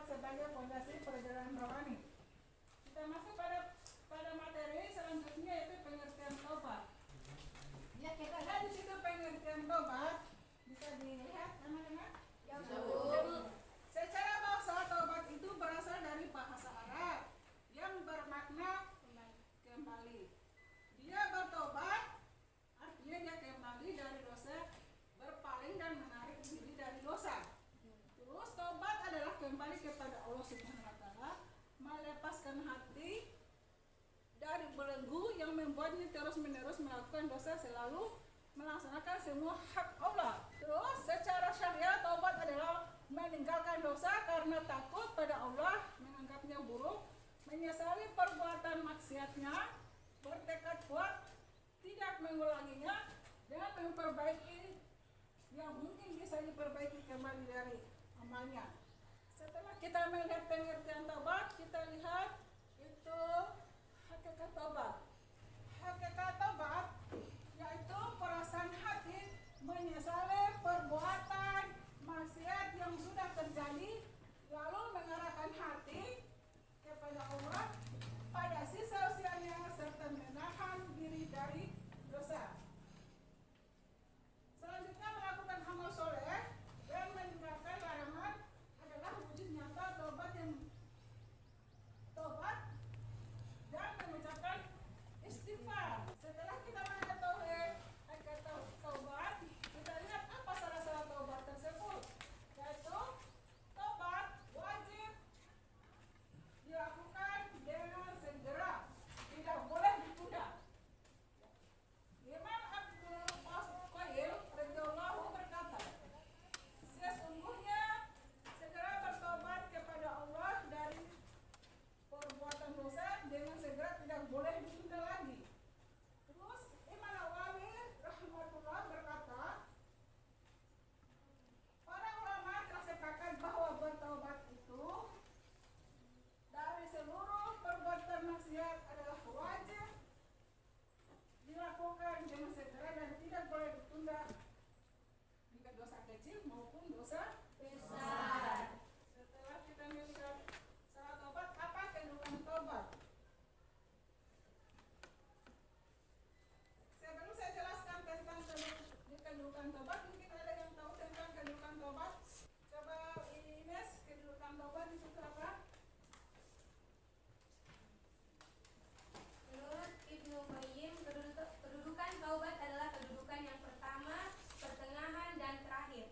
tobat sebagai fondasi perjalanan rohani. Kita masuk pada materi selanjutnya yaitu pengertian tobat. Ya, kita lihat di situ pengertian tobat. Bisa dilihat teman-teman? Ya, Bu. Secara bahasa tobat itu berasal dari bahasa Arab yang bermakna kembali. Dia bertobat artinya dia kembali dari dosa, berpaling dan menarik diri dari dosa. Terus tobat adalah kembali kepada Allah Subhanahu wa taala, melepaskan hati dari belenggu yang membuatnya terus-menerus melakukan dosa, selalu melaksanakan semua hak Allah. Terus secara syariat tobat adalah meninggalkan dosa karena takut pada Allah, menganggapnya buruk, menyesali perbuatan maksiatnya, bertekad kuat tidak mengulanginya, dan memperbaiki yang mungkin bisa diperbaiki kembali dari amalnya. Setelah kita melihat pengertian tobat, kita lihat itu hakikat tobat. Hakikat tobat yaitu perasaan hati menyesali perbuatan maksiat yang sudah terjadi, lalu mengarahkan hati kepada Allah pada sisa usianya serta menahan diri dari dosa. Selanjutnya melakukan amal soleh dan meninggalkan larangan adalah wujud nyata tobat dan mengucapkan istighfar. Setelah kita mengetahui kata tobat, kita lihat apa syarat-syarat tobat tersebut, yaitu tobat wajib dilakukan dengan segera, tidak boleh ditunda. Imam Abdul Qayyim radhiyallahu berkata, sesungguhnya segera bertobat kepada Allah dari perbuatan dosa dengan segera, tidak boleh ditunda lagi. Terus Imam Nawawi rahimahullah berkata, para ulama telah sepakat bahwa bertobat itu dari seluruh perbuatan maksiat adalah wajib dilakukan dengan segera dan tidak boleh ditunda, jika dosa kecil maupun dosa besar. Setelah kita melihat syarat tobat, apa kandungan tobat? Sebelum saya jelaskan tentang kedudukan tobat, mungkin ada yang tahu tentang kedudukan tobat? Coba Ines, kedudukan tobat di situ apa? Menurut Ibnu Qayyim, kedudukan taubat adalah kedudukan yang pertama, pertengahan, dan terakhir.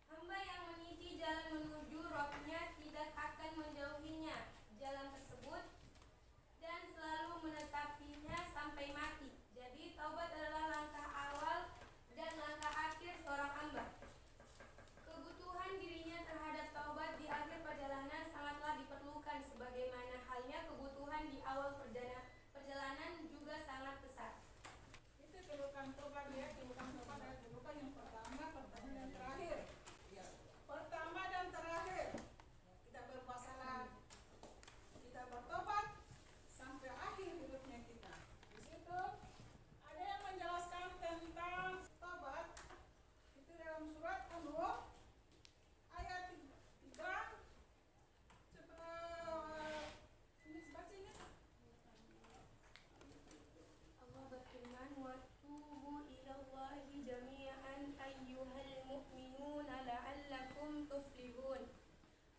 Hamba yang meniti jalan menuju Rabb-nya tidak akan menjauhinya jalan tersebut dan selalu menetapinya sampai mati. Jadi taubat adalah langkah awal dan langkah akhir seorang hamba. Kebutuhan dirinya terhadap taubat di akhir perjalanan sangatlah diperlukan, sebagaimana halnya kebutuhan di awal perjalanan juga sangat besar. Itu kedudukan tobat ya. Kedudukan tobat adalah kedudukan yang pertama, pertama dan terakhir. Ya. Pertama dan terakhir. Kita berbuat salah, kita bertobat sampai akhir hidupnya kita. Di situ ada yang menjelaskan tentang tobat. Itu dalam surat An-Nur ayat 3. Coba ini baca ini. Allah berfirman, wa tubu ilallahi jami'an ayyuhal mu'minuna la'allakum tuflihun.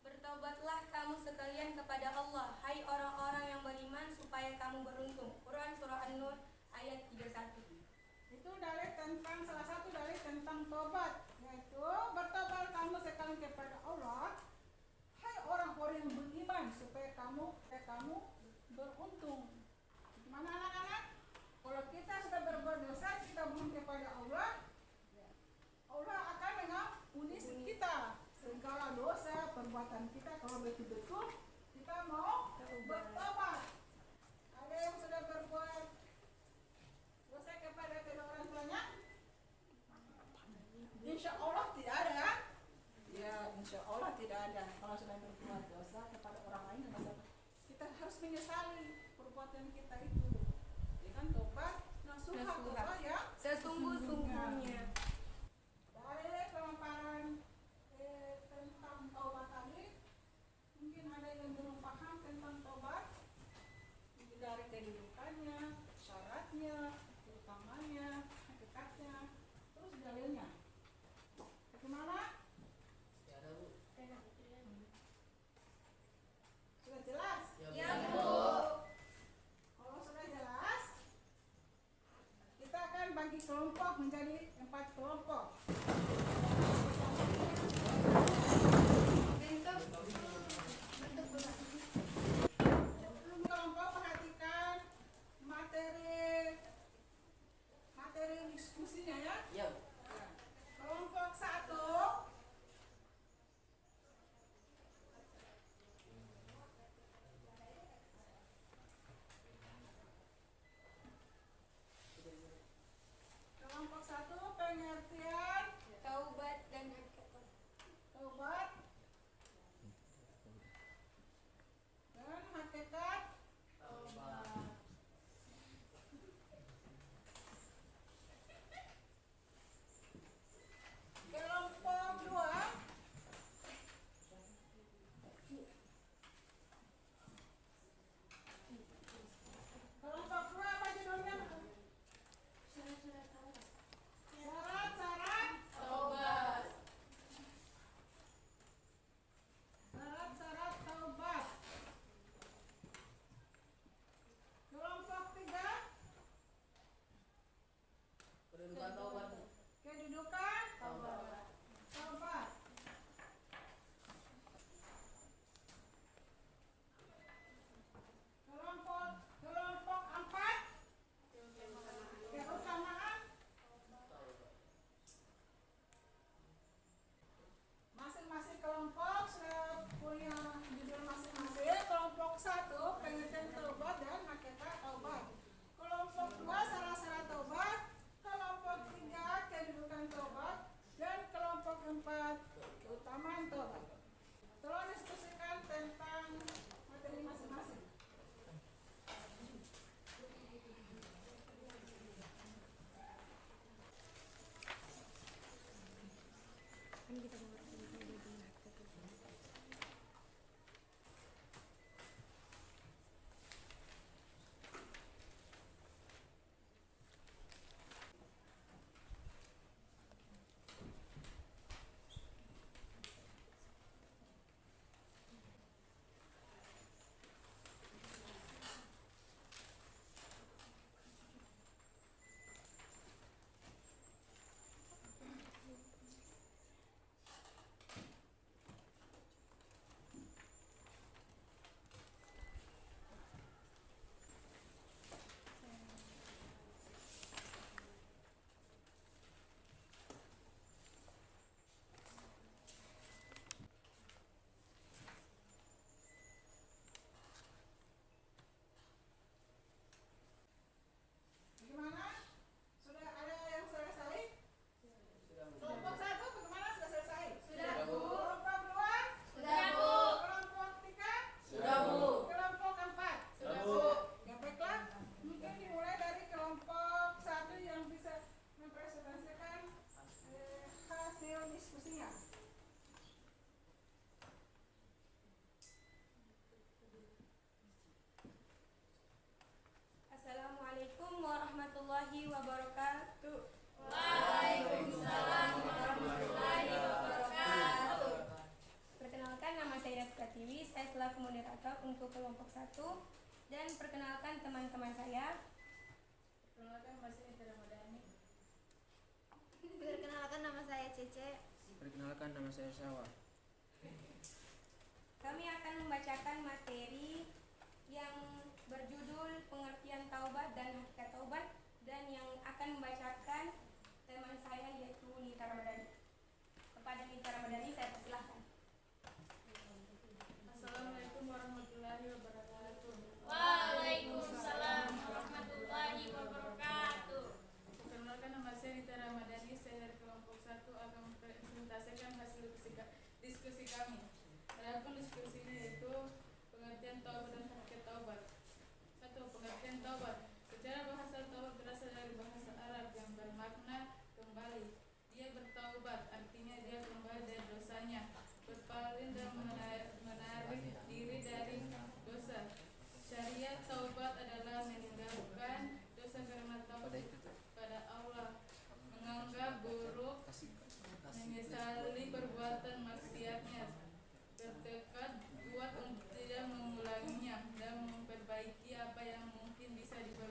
Bertaubatlah kamu sekalian kepada Allah, hai orang-orang yang beriman, supaya kamu beruntung. Quran surah An-Nur ayat 31. Itu dalil tentang salah satu dalil tentang tobat, yaitu bertobat kamu sekalian kepada Allah, hai orang-orang yang beriman, supaya kamu beruntung. Mana anak-anak? Kalau kita sudah berbuat dosa, kita mohon kepada Allah, Allah akan mengampuni kita segala dosa perbuatan kita kalau betul-betul kita mau bertobat. Ada yang sudah berbuat dosa kepada kedua orang tuanya? Insya Allah tidak ada. Ya, insya Allah tidak ada. Kalau sudah berbuat dosa kepada orang lain, kita harus menyesali perbuatan kita itu. Ya kan, tobat nasuha, tobat ya sesungguhnya. Dari pemaparan tentang tobat tadi, bagi kelompok menjadi 4 kelompok. Kelompok perhatikan materi diskusinya ya. Yo. Kelompok 1 pengertian Taubat dan hakikat. taubat dan hakikat Taubat. kelompok 2 apa judulnya? Syarat-syarat Taubat. syarat-syarat taubat. Kelompok 3 Kedudukan taubat. kedudukan Taubat. taubat. Kelompok 4 keutamaan. Masing-masing kelompok sudah punya judul masing-masing. Kelompok 1 pengertian taubat dan hakikat taubat. Kelompok 2 syarat-syarat taubat. Kelompok 3 kedudukan taubat dan kelompok 4 keutamaan taubat. Tolong diskusikan tentang materi masing-masing. Bagaimana? Sudah ada yang selesai? Kelompok 1 bagaimana? Sudah selesai? Sudah, Bu. Kelompok 2? Sudah, Bu. Kelompok 3? Sudah, Bu. Kelompok 4? Sudah, Bu. Ya baiklah, mungkin dimulai dari kelompok 1 yang bisa mempresentasikan hasil diskusinya. Assalamualaikum warahmatullahi wabarakatuh. Waalaikumsalam warahmatullahi wabarakatuh. Perkenalkan, nama saya Pratiwi. Saya selaku moderator untuk kelompok 1. Dan perkenalkan teman-teman saya. Perkenalkan Masih Ramadhani. Perkenalkan nama saya Cece. Perkenalkan nama saya Syawa. Kami akan membacakan materi yang berjudul pengertian taubat dan hakikat taubat, dan yang akan membacakan teman saya yaitu Nita Ramadhani. Kepada Nita Ramadhani saya persilahkan. Assalamualaikum warahmatullahi wabarakatuh. Waalaikumsalam warahmatullahi wabarakatuh. Perkenalkan, nama saya Nita Ramadhani. Saya dari kelompok 1 akan mempresentasikan hasil diskusi kami. Adapun diskusinya yaitu pengertian taubat dan hakikat taubat. 1. Pengertian taubat. Secara bahasa taubat berasal dari bahasa Arab yang bermakna kembali. Dia bertaubat, artinya dia kembali dari dosanya, berpaling dan menarik diri dari dosa. Syariat taubat adalah meninggalkan dosa karena takut pada Allah, menganggap buruk, menyesali perbuatan maksiatnya, bertekad kuat untuk tidak mengulanginya, dan memperbaiki apa yang mungkin bisa diperbaiki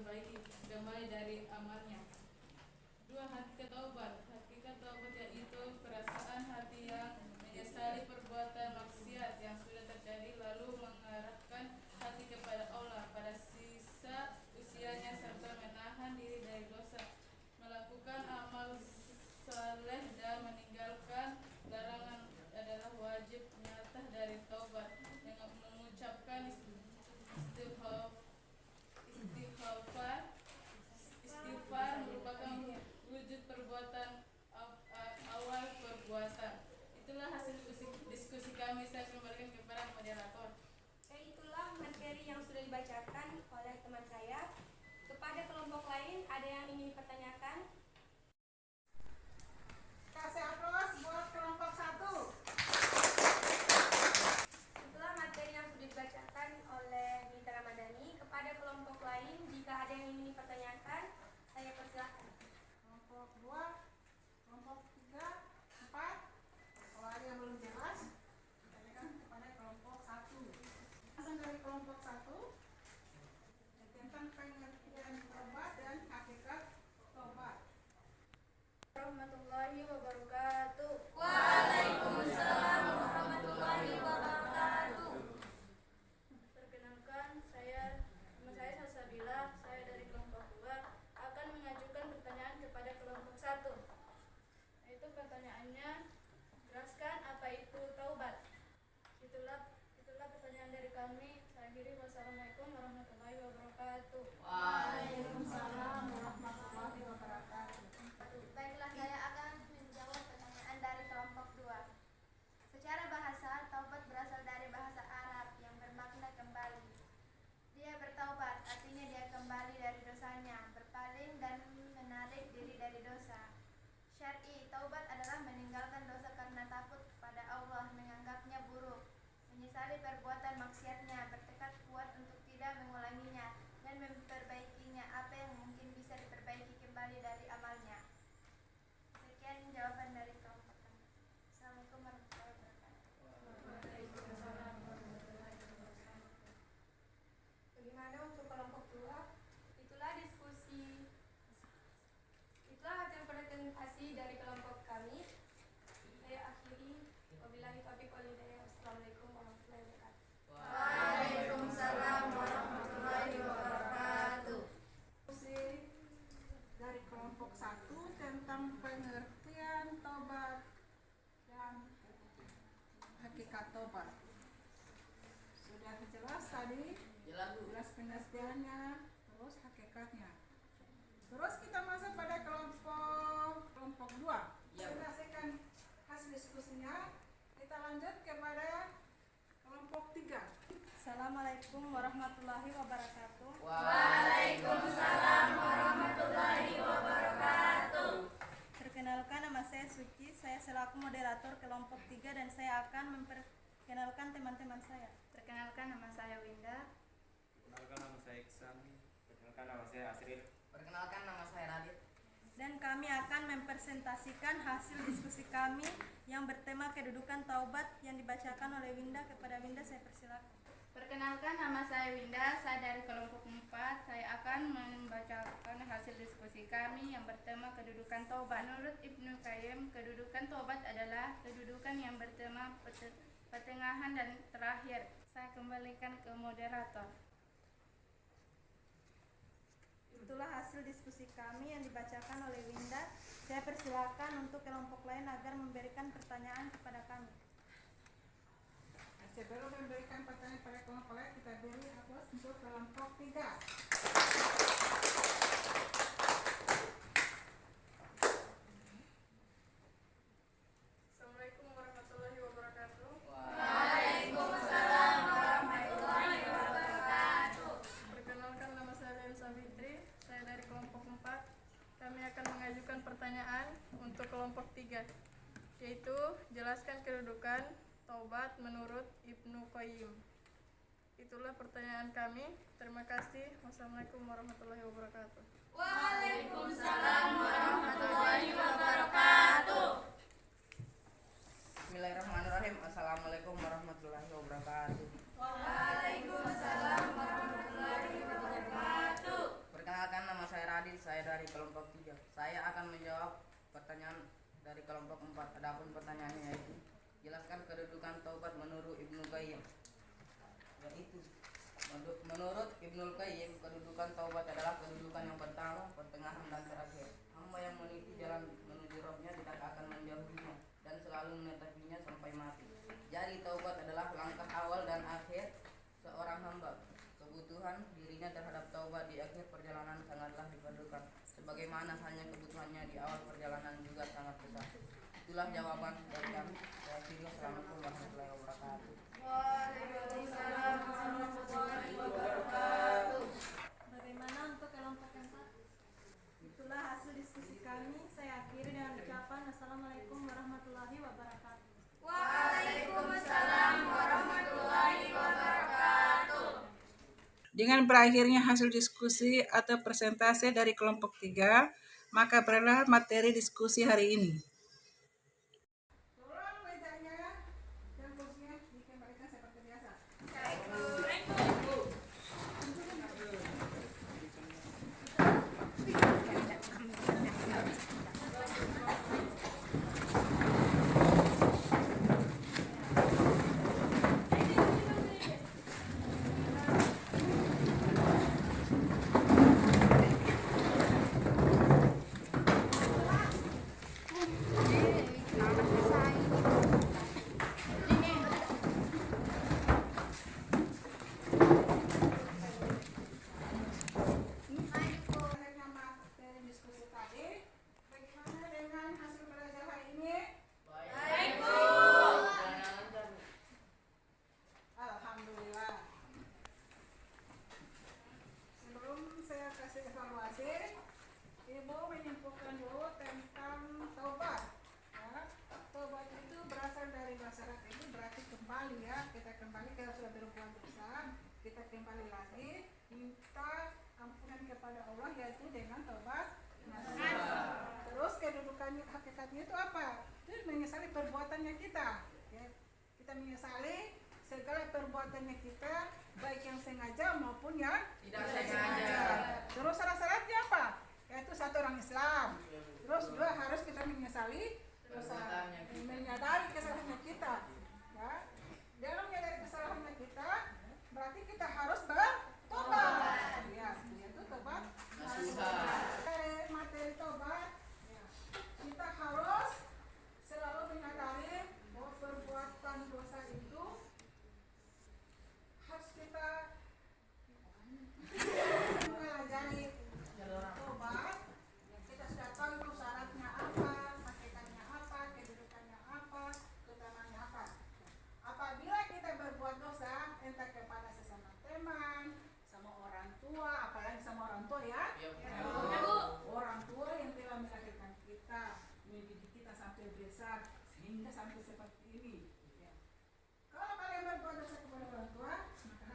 materi yang sudah dibacakan oleh teman saya. Kepada kelompok lain, ada yang ingin dipertanyakan? Kasih aplaus buat kelompok 1. Setelah materi yang sudah dibacakan oleh Winda Ramadhani, kepada kelompok lain, jika ada yang ingin dipertanyakan, saya persilahkan. Kelompok 2, kelompok 3, 4. Kalau ada yang belum jelas, tanyakan kepada kelompok 1. Langsung dari kelompok 1 tentang pengertian tobat dan hakikat tobat. Warahmatullahi wabarakatuh. Waalaikumsalam warahmatullahi wabarakatuh. Perkenalkan, nama saya Salsabila, saya dari kelompok 2 akan mengajukan pertanyaan kepada kelompok 1. Yaitu pertanyaannya, jelaskan apa itu taubat. Itulah pertanyaan dari kami. Saya akhiri, wassalamualaikum warahmatullahi wabarakatuh. Waalaikumsalam warahmatullahi wabarakatuh. Baiklah, saya akan menjawab pertanyaan dari kelompok 2. Secara bahasa, taubat berasal dari bahasa Arab yang bermakna kembali. Dia bertaubat, artinya dia kembali dari dosanya, berpaling dan menarik diri dari dosa. Syar'i, taubat adalah meninggalkan dosa karena takut kepada Allah, menganggapnya buruk, menyesali perbuatan maksiatnya, bertekad kuat untuk tidak mengulanginya, dan memperbaikinya apa yang mungkin bisa diperbaiki kembali dari amalnya. Sekian jawaban dari kelompok kami. Assalamualaikum warahmatullahi wabarakatuh. Bagaimana untuk kelompok 2? Itulah hasil presentasi dari kelompok kami. Saya akhiri, wabillahi taufiq wal hidayah. Wassalamualaikum warahmatullahi wabarakatuh. Waalaikumsalam warahmatullahi wabarakatuh. Diskusi dari kelompok 1 tentang pengertian tobat dan hakikat tobat. Sudah jelas tadi? Jelas pengertiannya, terus hakikatnya. Terus kita masuk pada kelompok 2. Selesaikan hasil diskusinya. Kita lanjut kepada kelompok 3. Assalamualaikum warahmatullahi wabarakatuh. Waalaikumsalam warahmatullahi wabarakatuh. Perkenalkan, nama saya Suci. Saya selaku moderator kelompok 3 dan saya akan memperkenalkan teman-teman saya. Perkenalkan, nama saya Winda. Perkenalkan, nama saya Iksan. Perkenalkan, nama saya Asril. Perkenalkan, nama saya Radit. Dan kami akan mempresentasikan hasil diskusi kami yang bertema kedudukan taubat yang dibacakan oleh Winda. Kepada Winda saya persilakan. Perkenalkan, nama saya Winda, saya dari kelompok 4. Saya akan membacakan hasil diskusi kami yang bertema kedudukan taubat. Menurut Ibnu Qayyim, kedudukan taubat adalah kedudukan yang bertema pertengahan dan terakhir. Saya kembalikan ke moderator. Itulah hasil diskusi kami yang dibacakan oleh Winda. Saya persilakan untuk kelompok lain agar memberikan pertanyaan kepada kami. Sebelum memberikan pertanyaan pada kelompok lain, kita beri aplaus untuk kelompok 3. Assalamualaikum warahmatullahi wabarakatuh. Waalaikumsalam warahmatullahi wabarakatuh. Perkenalkan, nama saya Lensa Fitri, saya dari kelompok 4. Kami akan mengajukan pertanyaan untuk kelompok 3, yaitu jelaskan kedudukan taubat menurut Ibnu Qayyim. Itulah pertanyaan kami. Terima kasih. Wassalamualaikum warahmatullahi wabarakatuh. Waalaikumsalam warahmatullahi wabarakatuh. Bismillahirrahmanirrahim. Assalamualaikum warahmatullahi wabarakatuh. Waalaikumsalam warahmatullahi wabarakatuh. Perkenalkan, nama saya Radit, saya dari kelompok 3. Saya akan menjawab pertanyaan dari kelompok 4. Adapun pertanyaannya yaitu jelaskan kedudukan taubat menurut Ibnu Qayyim. Yaitu menurut Ibnu Qayyim, kedudukan taubat adalah kedudukan yang pertama, pertengahan dan terakhir. Hamba yang meniti jalan menuju Rabbnya tidak akan menjauhinya dan selalu menetapinya sampai mati. Jadi taubat adalah langkah awal dan akhir seorang hamba. Kebutuhan dirinya terhadap taubat di akhir perjalanan sangatlah diperlukan, sebagaimana halnya kebutuhannya di awal perjalanan juga sangat besar. Itulah jawaban dari kami. Saya akhiri, wassalamualaikum warahmatullahi wabarakatuh. Waalaikumsalam warahmatullahi wabarakatuh. Assalamualaikum warahmatullahi wabarakatuh. Waalaikumsalam warahmatullahi wabarakatuh. Dengan berakhirnya hasil diskusi atau presentasi dari kelompok 3, maka berakhirlah materi diskusi hari ini. Tolong mejanya dan kursinya dikembalikan seperti biasa. Akhirnya materi diskusi tadi, bagaimana dengan hasil belajar hari ini? Baik, Bu. Alhamdulillah. Sebelum saya kasih evaluasi, Ibu menyimpulkan dulu tentang taubat. Ya, taubat itu berasal dari bahasa Arab, itu berarti kembali ya. Kita kembali kalau sudah berbuat dosa, kita kembali lagi minta ampunan kepada Allah, yaitu dengan taubat nasuha. Terus kedudukannya, hakikatnya itu apa? Itu menyesali perbuatannya kita. Ya. Kita menyesali segala perbuatannya kita, baik yang sengaja maupun yang Tidak sengaja. Terus syarat-syaratnya apa? Yaitu satu orang Islam. Terus dua, harus kita menyesali dosa, menyadari kesalahannya kita. Ya. Dalam menyadari kesalahannya kita, berarti kita harus bertobat. Ya, yaitu tobat nasuha. Materi tobat, ya, kita harus selalu menyadari bahwa perbuatan dosa itu harus kita mempelajari. Tobat, kita sudah tahu itu syaratnya apa, hakikatnya apa, kedudukannya apa, keutamaannya apa. Apabila kita berbuat dosa, entah kepada sesama teman, sama orang tua, apalagi sama orang tua ya, orang tua yang telah melahirkan kita, mendidik kita sampai besar, sehingga sampai seperti ini. Ya. Kalau kalian berbuat dosa kepada orang tua, maka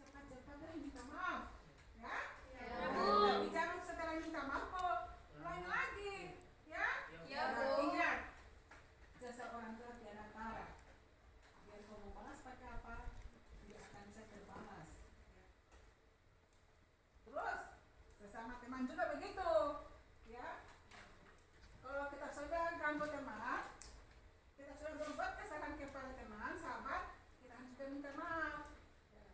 cepat-cepat minta maaf, ya. Tapi jangan setelah minta maaf kok ulangi lagi, ya. Nah, ingat, jasa orang tua tiada tara. Biar kamu balas pakai apa, tidak akan bisa terbalas. Terus sesama teman juga begitu, ya. Kalau kita sudah ganggu teman, kita sudah berbuat kesalahan kepada teman, sahabat, kita harus juga minta maaf. Ya.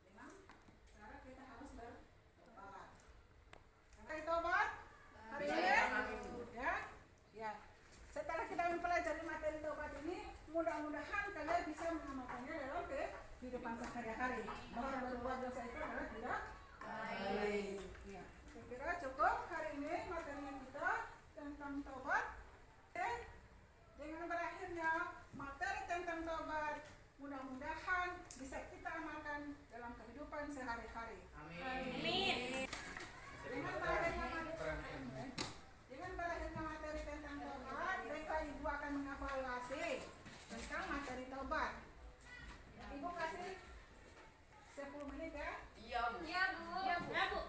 Dengan cara kita harus bertobat. Hai tobat hari ini, ya. Ya. Setelah kita mempelajari materi tobat ini, mudah-mudahan kalian bisa mengamalkannya dalam kehidupan sehari-hari. Bahwa berbuat dosa itu adalah tidak baik. Ya. Saya kira cukup hari ini materinya kita tentang tobat. Oke. Dengan berakhirnya materi tentang tobat, mudah-mudahan bisa kita amalkan dalam kehidupan sehari-hari. Amin. Dengan berakhirnya materi tentang tobat, mereka Ibu akan mengevaluasi tentang materi tobat. Ibu kasih 10 menit ya. Iya, Bu. Iya, Bu.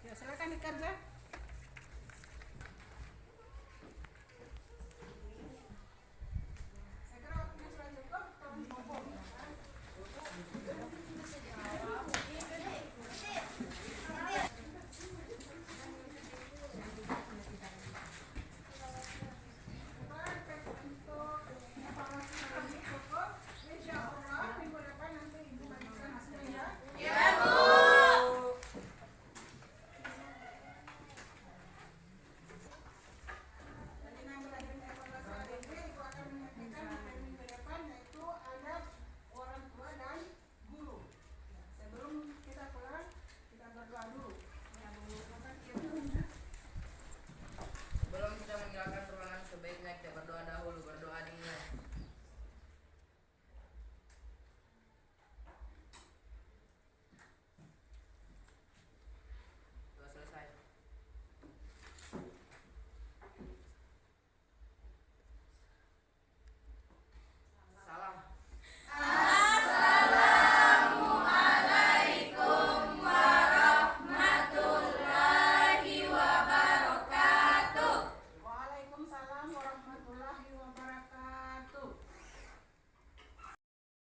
Ya, silakan dikerja.